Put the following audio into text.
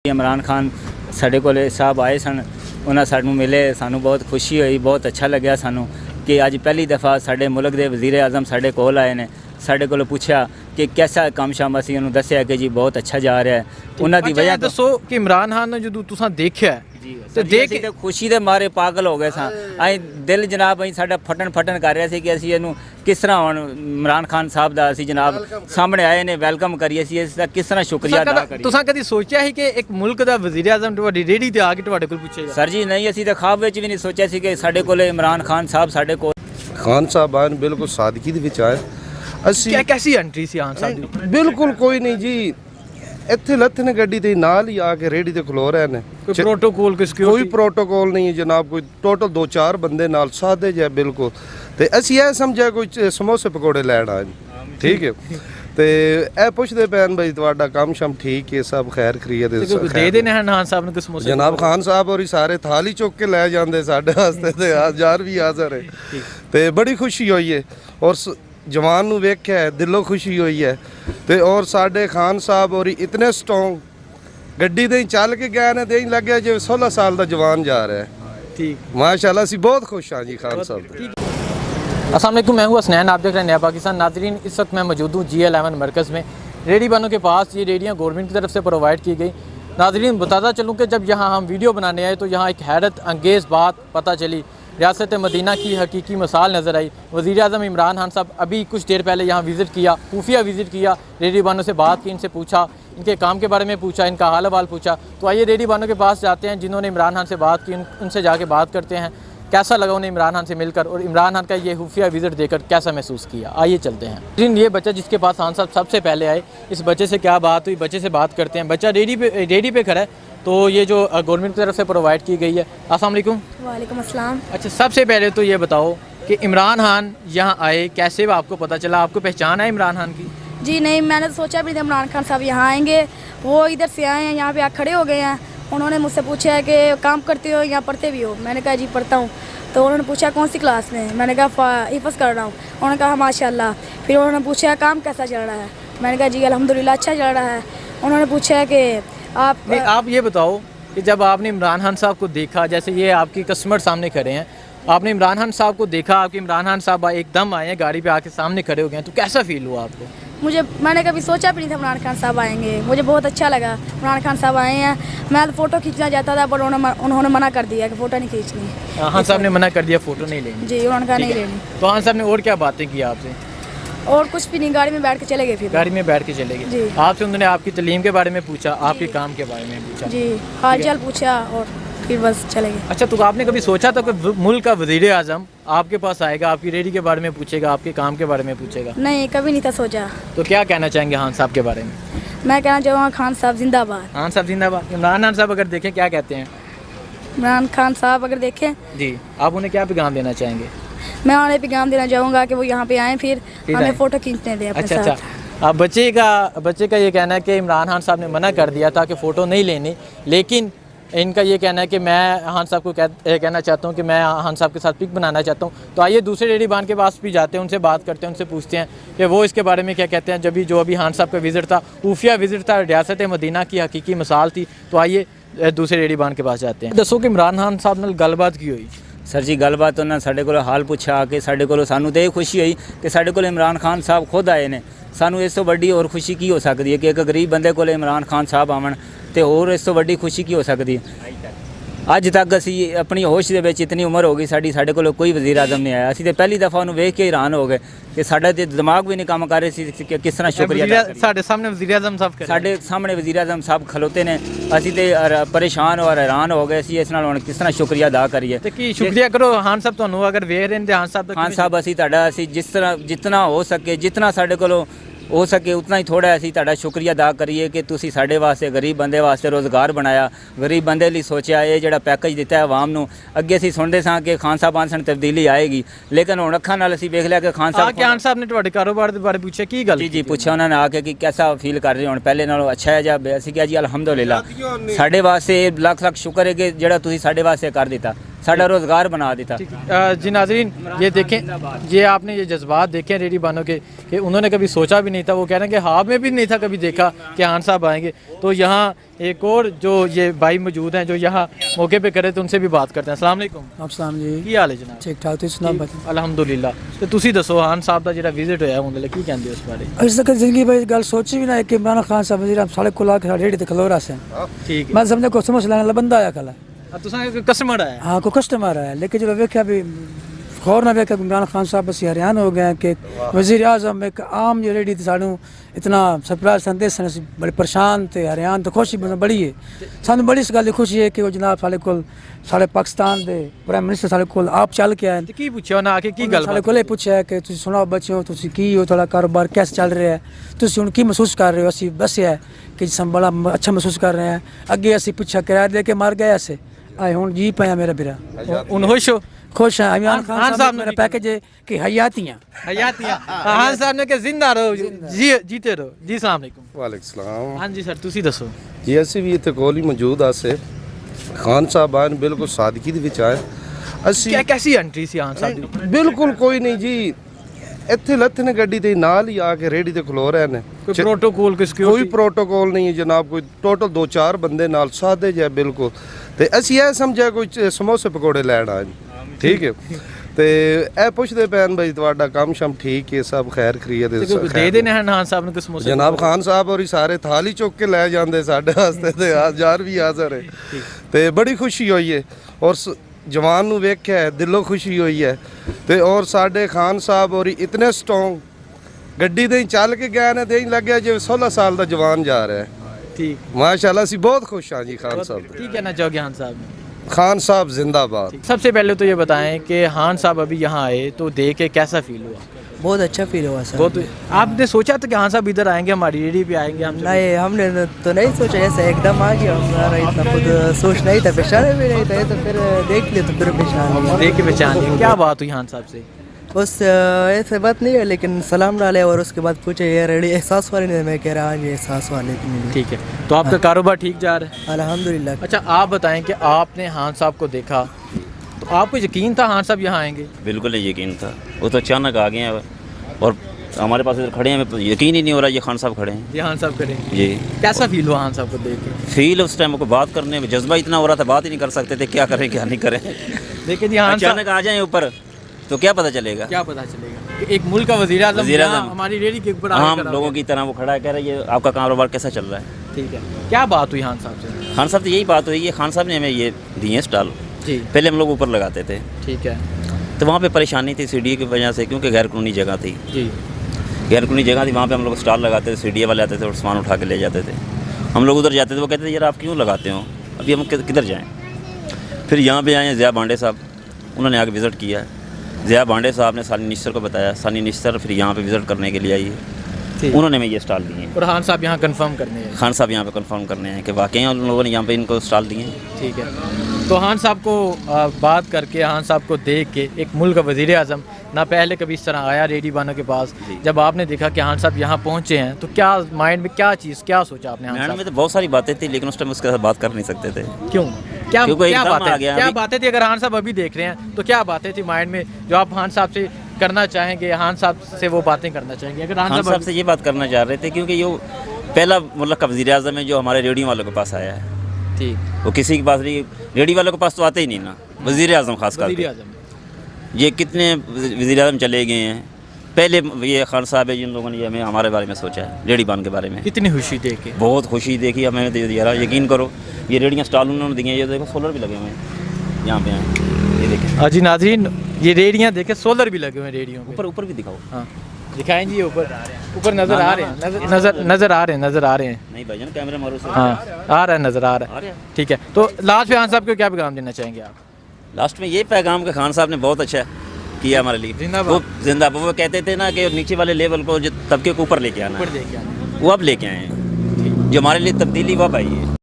इमरान खान साढ़े कोले साहब आए सन, उन्हें सानू मिले, सानू बहुत खुशी हुई, बहुत अच्छा लग्या सानू कि अज पहली दफ़ा साढ़े मुल्क के वज़ीर आज़म साढ़े कोल आए ने। साढ़े कोल पूछा कि कैसा काम शाम, असी उन्होंने दस्या कि जी बहुत अच्छा जा रहा है। उन्होंने वजह दसो कि इमरान खान ने जो तुसा देखा तो देख के खुशी दे मारे पागल हो गए सा। अं दिल जनाब अं साडा फटन कर रहा है कि असी इनू किस तरह हुण इमरान खान साहब दा असी जनाब सामने आए ने वेलकम करिए, असी इसदा किस तरह शुक्रिया अदा करिए। तुसा कदी सोचा है कि एक मुल्क दा वज़ीर आज़म तुहाडी रेहड़ी ते आके तुहाडे कोल पुछेगा? सर जी नहीं, असी तो ख्वाब विच भी नहीं सोचा सी कि साडे कोल इमरान खान साहब साडे कोल। खान साहब आए बिल्कुल सादगी दे विच आए। क्या कैसी एंट्री सी खान साहब दी? बिल्कुल कोई नहीं जी, ਇੱਥੇ ਲੱਥੇ ਨੇ ਗੱਡੀ ਦੇ ਨਾਲ ਹੀ ਆ ਕੇ ਰੇੜੀ ਤੇ ਖਲੋ ਰਹੇ ਨੇ। कोई प्रोटोकॉल की सिक्योरिटी? ਕੋਈ ਪ੍ਰੋਟੋਕੋਲ ਨਹੀਂ ਹੈ ਜਨਾਬ, ਕੋਈ ਟੋਟਲ 2-4 ਬੰਦੇ ਨਾਲ ਸਾਦੇ ਜਿਹਾ ਬਿਲਕੁਲ। ਤੇ ਅਸੀਂ ਇਹ ਸਮਝਿਆ ਕੋਈ ਸਮੋਸੇ ਪਕੌੜੇ ਲੈਣ ਆਏ ਨੇ, ਠੀਕ ਹੈ। ਤੇ ਇਹ ਪੁੱਛਦੇ ਪੈਣ ਬਈ ਤੁਹਾਡਾ ਕੰਮ ਸ਼ਮ ਠੀਕ ਹੈ, ਸਭ ਖੈਰ ਖਰੀਅਤ ਦੇ ਦੇਣੇ ਹਨ ਖਾਨ ਸਾਹਿਬ ਨੂੰ ਕੋਈ ਸਮੋਸੇ? ਜਨਾਬ ਖਾਨ ਸਾਹਿਬ ਹੋਰੀ ਸਾਰੇ ਥਾਲੀ ਚੁੱਕ ਕੇ ਲੈ ਜਾਂਦੇ ਸਾਡੇ ਵਾਸਤੇ, ਤੇ ਹਜ਼ਾਰ ਵੀ ਹਾਜ਼ਰ ਹੈ। ਤੇ ਬੜੀ ਖੁਸ਼ੀ ਹੋਈ ਹੈ ਔਰ जवान नू वेख्या है, दिलों खुशी हुई है। तो और साढ़े खान साहब और इतने स्ट्रोंग गड्डी दे चल के गए ने, दें लगे जो 16 साल का जवान जा रहा है। ठीक माशाल्लाह असी बहुत खुश हाँ जी खान साहब। अस्सलाम वालेकुम, मैं हूँ हसनैन, आप देख रहे हैं नया पाकिस्तान। नाजरीन, इस वक्त मैं मौजूद हूँ G11 मरकज़ में, रेडी वालों के पास। ये रेडियाँ गवर्नमेंट की तरफ से प्रोवाइड की गई। नाजरीन, बताता चलूँ कि जब यहाँ हम वीडियो बनाने आए तो यहाँ एक हैरत अंगेज़ बात पता चली। रियासत मदीना की हकीकी मिसाल नज़र आई। वज़ीर आज़म इमरान खान साहब अभी कुछ देर पहले यहाँ विज़िट किया, खुफिया विज़िट किया, रेडी बानों से बात की, इनसे पूछा, इनके काम के बारे में पूछा, इनका हाल हवाल पूछा। तो आइए रेडी बानों के पास जाते हैं जिन्होंने इमरान खान से बात की, उनसे जाके बात करते हैं कैसा लगा उन्हें इमरान खान से मिलकर और इमरान खान का ये खुफिया विज़िट देकर कैसा महसूस किया। आइए चलते हैं। लेकिन ये बच्चा जिसके पास खान साहब सबसे पहले आए, इस बच्चे से क्या बात हुई, बच्चे से बात करते हैं। बच्चा रेडी पे खड़ा है। तो ये जो गवर्नमेंट की तरफ से प्रोवाइड की गई है। अस्सलाम वालेकुम। वालेकुम अस्सलाम। अच्छा, सबसे पहले तो ये बताओ कि इमरान खान यहाँ आए कैसे, आपको पता चला, आपको पहचान है इमरान खान की? जी नहीं, मैंने तो सोचा भी नहीं इमरान खान साहब यहाँ आएंगे। वो इधर से आए हैं, यहाँ पे आके खड़े हो गए हैं। उन्होंने मुझसे पूछा है कि काम करते हो या पढ़ते भी हो? मैंने कहा जी पढ़ता हूँ। तो उन्होंने पूछा कौन सी क्लास में? मैंने कहा हिफ़्ज़ कर रहा हूँ। उन्होंने कहा माशाल्लाह। फिर उन्होंने पूछा काम कैसा चल रहा है? मैंने कहा जी अल्हम्दुलिल्लाह अच्छा चल रहा है। उन्होंने पूछा कि आप ये बताओ कि जब आपने इमरान खान साहब को देखा, जैसे ये आपकी कस्टमर सामने खड़े हैं, आपने इमरान खान साहब को देखा, आपके इमरान खान साहब एकदम आए हैं, गाड़ी पे आके सामने खड़े हो गए हैं, तो कैसा फील हुआ आपको? मैंने कभी सोचा भी नहीं था इमरान खान साहब आएंगे। मुझे बहुत अच्छा लगा इमरान खान साहब आए हैं। मैं तो फ़ोटो खींचना चाहता था पर उन्होंने मना कर दिया कि फ़ोटो नहीं खींचनी। खान साहब ने मना कर दिया, फ़ोटो नहीं लेनी? जी, उन्होंने कहा नहीं लेनी। तो खान साहब ने और क्या बातें की आपसे? और कुछ भी नहीं, गाड़ी में बैठ के चले गए। फिर गाड़ी में बैठ के चले गए। आपसे उन्होंने आपकी तलीम के बारे में पूछा, आपके काम के बारे में पूछा? जी, हाल चाल पूछा और फिर बस चले गए। अच्छा, तो आपने कभी सोचा था कि मुल्क का वज़ीर आज़म आपके पास आएगा, आपकी रेडी के बारे में पूछेगा, आपके काम के बारे में पूछेगा? नहीं, कभी नहीं था सोचा। तो क्या कहना चाहेंगे खान साहब के बारे में? मैं कहना चाहूँगा खान साहब जिंदाबाद। खान साहब जिंदाबाद। इमरान खान साहब अगर देखें क्या कहते हैं? इमरान खान साहब अगर देखें जी, आप उन्हें क्या पैगाम देना चाहेंगे? मैं उन्हें पैगाम देना चाहूँगा कि वो यहाँ पे आएँ, फिर हमें फ़ोटो खींचने दें अपने साथ। अच्छा, अब बच्चे का ये कहना है कि इमरान खान साहब ने मना कर दिया था कि फ़ोटो नहीं लेनी, लेकिन इनका ये कहना है कि मैं खान साहब को कहना चाहता हूँ कि मैं खान साहब के साथ पिक बनाना चाहता हूँ। तो आइए दूसरे रेडी बान के पास भी जाते हैं, उनसे बात करते हैं, उनसे पूछते हैं कि वो इसके बारे में क्या कहते हैं। जो अभी खान साहब का विज़िट था, खुफिया विज़िट था, रियासत मदीना की हकीकी मिसाल थी। तो आइए दूसरे रेडी बान के पास जाते हैं। दसो कि इमरान खान साहब नाल गलबात की हुई? सर जी गलबात उन्होंने साढ़े को हाल पूछा कि साढ़े को सानू तो ये खुशी हुई कि साढ़े को इमरान खान साहब खुद आए ने। सानू इस तो वड्डी और खुशी की हो सकती है कि एक गरीब बंदे को इमरान खान साहब आवन, तो होर इस तो वड्डी खुशी की हो सकती है? अज तक असी अपनी होश दे विच इतनी उम्र हो गई साढ़े को कोई वज़ीर आज़म नहीं आया। असी तो पहली दफ़ा उन्होंने वेख के हैरान हो गए कि साढ़ा तो दिमाग भी नहीं काम कर रहे सी कि किस तरह शुक्रिया। साढ़े सामने वज़ीर आज़म साहब, साढ़े सामने वज़ीर आज़म साहब खलोते ने, असी तो परेशान और हैरान हो गए सी इस नाल हुण किस तरह शुक्रिया अदा करिए। तो की शुक्रिया करो खान साहब, तुहानू अगर वेख रहे हैं खान साहब असी तुहाडा असी जिस तरह जितना हो सके, जितना साढ़े को हो सके उतना ही थोड़ा असी तुहाडा शुक्रिया अदा करिए कि तुसी साढ़े वास्ते गरीब बंदे वास्ते रोज़गार बनाया, गरीब बंदे लई सोचा, ये जिहड़ा पैकेज दिता है आवाम नूं। अगे असी सुनते सां कि खान साहब आसन तब्दीली आएगी, लेकिन हुण अखां नाल असी वेख लिया कि खान साहब ने तुहाडे कारोबार दे बारे पूछा की गल? जी पूछा उन्होंने आके कि कैसा फील कर रहे हो पहले नालों अच्छा है या? असी कहा जी अल्हम्दुलिल्लाह, साढ़े वास्ते लाख लाख शुक्र है कि जिहड़ा तुसी साढ़े वास्ते कर दिता। साडा रोज़गार बना देता। जी नाजरीन, ये देखें, ये आपने ये जज्बात देखे रेडी बानों के कि उन्होंने कभी सोचा भी नहीं था, वो कह रहे हैं कि ख्वाब में भी नहीं था कभी देखा कि खान साहब आएंगे। तो यहाँ एक और जो ये भाई मौजूद हैं जो यहाँ मौके पे करे, तो उनसे भी बात करते हैं। अस्सलाम वालेकुम। अस्सलाम जी, की हाल है जनाब? ठीक ठाक, तुसीं सुनाओ? अलहमदुलिल्ला। तो तुसी दसो खान साहब का जो विजिट होया उन्होंने की कहते हो उस बारे? अज तक जिंदगी भाई गल सोची भी ना कि इमरान खान साहब वजीर साढ़े को आके रेडी ते खलो रहा से। ठीक है। मैं समझे को समझ लाने वाला बंदा आया कल। तुसा कस्टमर आया? हाँ, को कस्टमर आया, लेकिन जो वेख्या भी खौर ना वेख्या इमरान खान साहब बस हैरान हो गए कि वजीर आजम एक आम जो रेडी थी सानू इतना सरप्राइज संदेश बड़े परेशान थे, हैरान। तो खुशी बड़ी है, सानू बड़ी इस गल की खुशी है कि वो जनाब साढ़े को साढ़े पाकिस्तान के प्राइम मिनिस्टर साढ़े को आप चल के आए। की पूछा ना आके की गल साढ़े को पूछा है कि तुम सुनाओ बच्चों, तुम की हो, थोड़ा कारोबार कैसे चल रहा है, तुम की महसूस कर रहे हो? असी दसिया है कि जिस बड़ा अच्छा महसूस कर रहे हैं। अगे असी पूछा किराया दे के मार गए ऐसे आए हूँ जी पाया मेरा बिरा उन खुश हो? खुश हैं। इमरान खान साहब मेरा पैकेज है कि हयातियाँ खान साहब ने कि जिंदा रहो, जीते रहो। जी अस्सलाम वालेकुम। वालेकुम सलाम। हाँ जी सर, तुसी दसो जी। ਅਸੀਂ ਵੀ ਇੱਥੇ ਕੋਲ ਹੀ ਮੌਜੂਦ ਆਸੇ ਖਾਨ ਸਾਹਿਬ ਆਏ ਬਿਲਕੁਲ ਸਾਦਗੀ ਦੇ ਵਿੱਚ ਆਏ ਅਸੀਂ। क्या कैसी एंट्री सी खान साहब दी? ਬਿਲਕੁਲ ਕੋਈ ਨਹੀਂ ਜੀ, ਇੱਥੇ ਲੱਥੇ ਨੇ ਗੱਡੀ ਤੇ ਨਾਲ ਹੀ ਆ ਕੇ ਰੇੜੀ ਤੇ ਖਲੋ ਰਹੇ ਨੇ। कोई प्रोटोकॉल कोई ਕੋਈ सिक्योरिटी? ਪ੍ਰੋਟੋਕੋਲ ਨਹੀਂ ਹੈ ਜਨਾਬ, ਕੋਈ ਟੋਟਲ 2-4 ਬੰਦੇ ਨਾਲ ਸਾਦੇ ਜਿਹਾ ਬਿਲਕੁਲ। ਤੇ ਅਸੀਂ ਇਹ ਸਮਝਿਆ ਕੋਈ ਸਮੋਸੇ ਪਕੌੜੇ ਲੈਣ ਆਏ ਨੇ, ਠੀਕ ਹੈ। ਤੇ ਇਹ ਪੁੱਛਦੇ ਪੈਣ ਬਈ ਤੁਹਾਡਾ ਕੰਮ ਸ਼ਮ ਠੀਕ ਹੈ, ਸਭ ਖੈਰ ਖਰੀਅਤ दे देने हैं खान साहब ने कुछ समोसे? ਜਨਾਬ ਖਾਨ ਸਾਹਿਬ ਹੋਰੀ ਸਾਰੇ ਥਾਲੀ ਚੁੱਕ ਕੇ ਲੈ ਜਾਂਦੇ ਸਾਡੇ ਵਾਸਤੇ, ਤੇ ਯਾਰ ਵੀ ਹਾਜ਼ਰ ਹੈ। ਤੇ ਬੜੀ ਖੁਸ਼ੀ ਹੋਈ ਹੈ, ਔਰ ਜਵਾਨ ਨੂੰ ਵੇਖਿਆ ਹੈ, ਦਿਲੋਂ ਖੁਸ਼ੀ ਹੋਈ ਹੈ। ਤੇ ਔਰ ਸਾਡੇ ਖਾਨ ਸਾਹਿਬ ਹੋਰੀ ਇਤਨੇ ਸਟਰੋਂਗ ਗੱਡੀ ਤੇ ਹੀ ਚੱਲ ਕੇ ਗਏ ਨੇ, ਤੇ ਹੀ ਲੱਗਿਆ ਜਿਵੇਂ 16 ਸਾਲ ਦਾ ਜਵਾਨ ਜਾ ਰਿਹਾ ਹੈ। ठीक। ਮਾਸ਼ਾਅੱਲਾ ਅਸੀਂ ਬਹੁਤ ਖੁਸ਼ ਹਾਂ ਜੀ ਖਾਨ ਸਾਹਿਬ ਤੋਂ। की कहना चाहोगे खान साहब? खान साहब जिंदाबाद। सबसे पहले तो ये बताएं कि खान साहब अभी यहाँ आए तो देख के कैसा फील हुआ? बहुत अच्छा फील हुआ सर। बहुत। आपने सोचा था कि खान साहब इधर आएंगे, हमारी रेडी पे आएंगे? हम नहीं, हमने तो नहीं सोचा, ऐसा एकदम आ गया। हमारा इतना खुद सोच नहीं था, पहचाने भी नहीं था, ये तो फिर देख लिया तो फिर पहचान लिया। देख के पहचान लिया। क्या बात हुई खान साहब से? बस ऐसे बात नहीं है, लेकिन सलाम डाले और उसके बाद पूछे ये रेडी एहसास वाली नहीं? मैं कह रहा हाँ जी एहसास वाले की मिली। ठीक है। तो आपका कारोबार ठीक जा रहा है? अल्हम्दुलिल्लाह। अच्छा, आप बताएं कि आपने खान साहब को देखा तो आपको यकीन था खान साहब यहाँ आएंगे? बिल्कुल नहीं यकीन था, वो तो अचानक आ गए हैं और हमारे पास इधर खड़े हैं, हमें यकीन ही नहीं हो रहा ये खान साहब खड़े हैं। ये खान साहब करें जी। कैसा फील हुआ खान साहब को देख के? फील उस टाइम को बात करने में जज्बा इतना हो रहा था, बात ही नहीं कर सकते थे, क्या करें क्या नहीं करें। लेकिन ये खान साहब अचानक आ जाए ऊपर तो क्या पता चलेगा? क्या पता चलेगा कि एक मुल्क का वज़ीर आज़म वज़ीर-ए-आज़म हमारी रेडी के ऊपर आम लोगों की तरह वो खड़ा है, कह रहा है ये आपका कारोबार कैसा चल रहा है। ठीक है। क्या बात हुई खान साहब से? खान साहब तो यही बात हुई है, खान साहब ने हमें ये दिए हैं स्टॉल। जी। पहले हम लोग ऊपर लगाते थे, ठीक है तो वहाँ पे परेशानी थी सीढ़ी की वजह से, क्योंकि गैर कानूनी जगह थी। जी। गैर कानूनी जगह थी, वहाँ पे हम लोग स्टॉल लगाते थे, सीढ़ी वाले आते थे और सामान उठा के ले जाते थे। हम लोग उधर जाते थे, वो कहते थे यार आप क्यों लगाते हो, अभी हम किधर जाएँ। फिर यहाँ पे आए हैं ज़िया बांडे साहब, उन्होंने आके विज़िट किया है। ज़िया बांडे साहब ने सानी निश्तर को बताया, सानी निश्तर फिर यहाँ पे विज़िट करने के लिए आई है, उन्होंने हमें ये स्टॉल दिए हैं। और खान साहब यहाँ कंफर्म करने हैं? खान साहब यहाँ पे कंफर्म करने हैं कि वाकई उन लोगों ने यहाँ पे इनको स्टॉल दिए हैं। ठीक है। तो खान साहब को बात करके, खान साहब को देख के, एक मुल्क का वज़ीर आज़म ना पहले कभी इस तरह आया रेडी बानों के पास, जब आपने देखा कि खान साहब यहाँ पहुँचे हैं तो क्या माइंड में क्या चीज़, क्या सोचा आपने? खान माइंड साहब में तो बहुत सारी बातें थी, लेकिन उस टाइम उसके साथ बात कर नहीं सकते थे। क्यों? क्या क्योंकि क्या एकदम आ बातें, गया क्या अभी। बातें थी? अगर खान साहब अभी देख रहे हैं तो क्या बातें थी माइंड में जो आप खान साहब से करना चाहेंगे, खान साहब से वो बातें करना चाहेंगे? अगर खान साहब से ये बात करना चाह रहे थे क्योंकि ये पहला मुल्क का वज़ीर आज़म है जो हमारे रेडियो वालों के पास आया है। ठीक। वो किसी के पास नहीं, रेडियो वालों के पास तो आते ही नहीं ना, वज़ीर आज़म खास वज़ीर करके। आज़म ये कितने वज़ीर आज़म चले गए हैं, पहले ये खान साहब है जिन लोगों ने हमें हमारे बारे में सोचा है, रेडी बान के बारे में। कितनी खुशी देख के? बहुत खुशी देखी हमें, दे दिया यकीन करो। ये रेडियाँ स्टॉल उन्होंने दिए हैं, ये देखो सोलर भी लगे हुए हैं यहाँ पे हैं, ये देखें। जी नाज़रीन, ये रेडियाँ देखें, सोलर भी लगे हुए हैं रेडियो पे। ऊपर ऊपर भी दिखाओ। हाँ दिखाएं जी, ऊपर नज़र आ रहे हैं, नज़र आ रहे हैं। नहीं भाईजान कैमरा मारो से। हाँ आ रहा है, नज़र आ रहा है। ठीक है। तो लास्ट में खान साहब को क्या पैगाम देना चाहेंगे आप? लास्ट में ये पैगाम कि खान साहब ने बहुत अच्छा किया हमारे लिए। जिंदाबाद। वो जिंदाबाद। वो कहते थे ना कि नीचे वाले लेवल को जो तबके को ऊपर लेके आना है, ऊपर लेके आना। वो अब लेके आए हैं, जो हमारे लिए तब्दीली वो अब आई है।